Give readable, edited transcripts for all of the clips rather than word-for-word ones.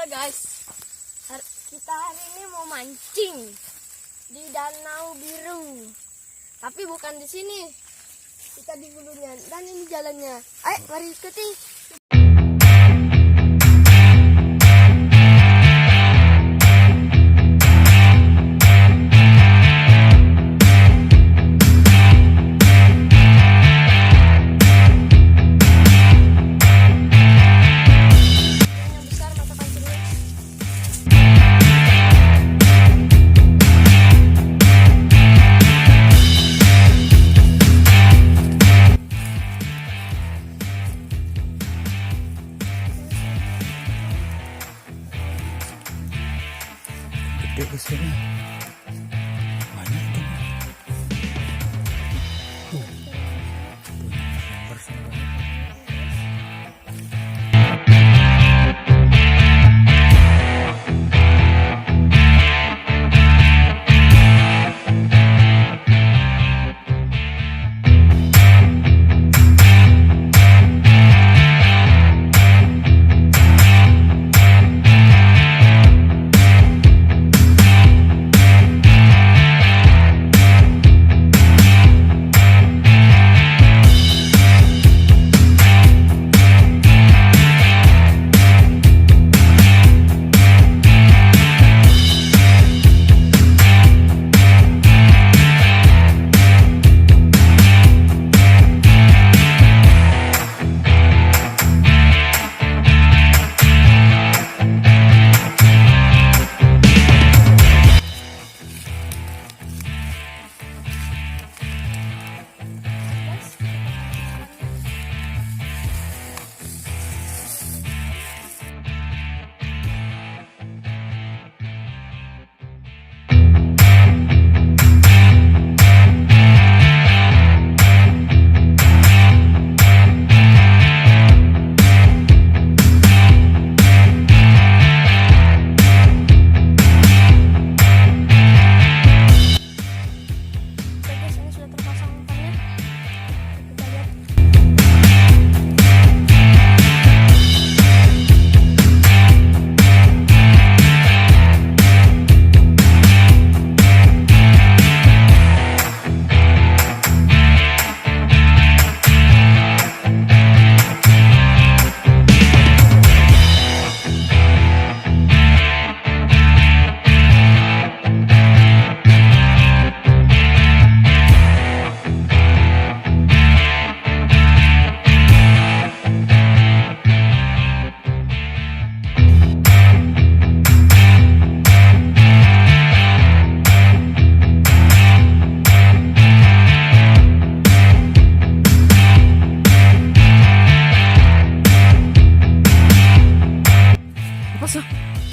guys, kita hari ini mau mancing di Danau Biru. Tapi bukan di sini, kita di hulunya. Dan ini jalannya. Ayo, mari ikuti. Gede ke sini. Banyak itu. Tuh. Bersama.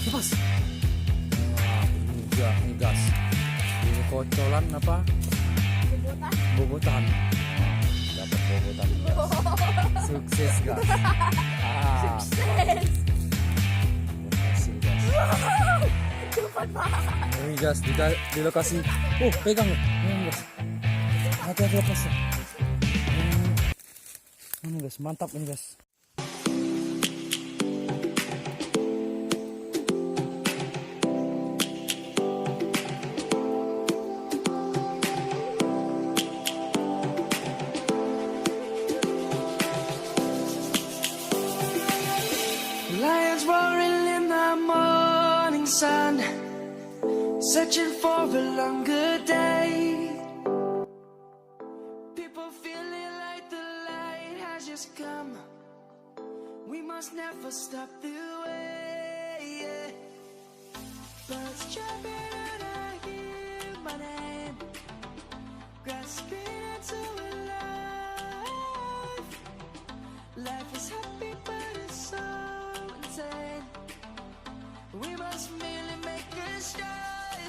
Lepas. Wah, ini gas. Ini kocolan apa? Bobotan. Dapat bobotan. Sukses, gas. Sukses. Berhasil, gas. Cepat banget. Ini gas di lokasi. Pegang ya. Ini gas. Hati-hati lepas ya. Ini gas, mantap ini gas. Lions roaring in the morning sun, searching for a longer day. People feeling like the light has just come. We must never stop the way. Birds jumping and I hear my name, grasping into a life. Life is happy but it's so insane. We must merely make a start.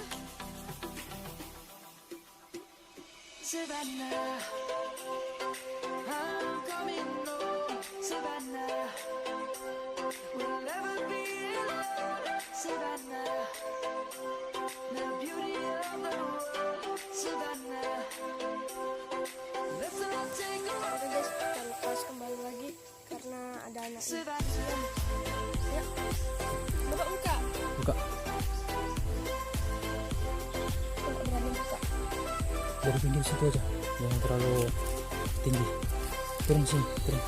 Savannah, I'm coming home. Savannah, we'll never be alone. Savannah, the beauty of the world. Savannah, let's all take a Oke guys, kita lepas kembali lagi karena ada anak. Savannah. Ya. Bapak Dari pinggir situ aja, jangan terlalu tinggi. Turun sini, turun.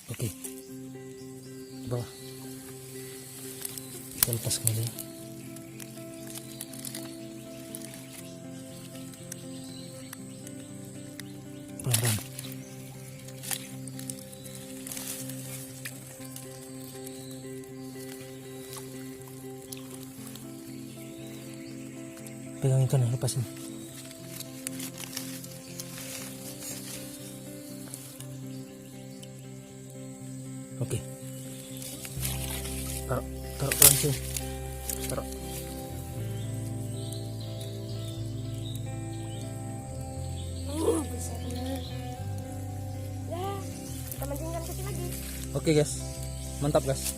Oke. Di bawah. Kita lepaskan aja. Pelan-pelan. Pegang ikan ya, lepasin. Oke. Taruh pelan sini. Taruh. Besarnya. Ya, kita mancing ikan kecil lagi. Oke guys, mantap guys.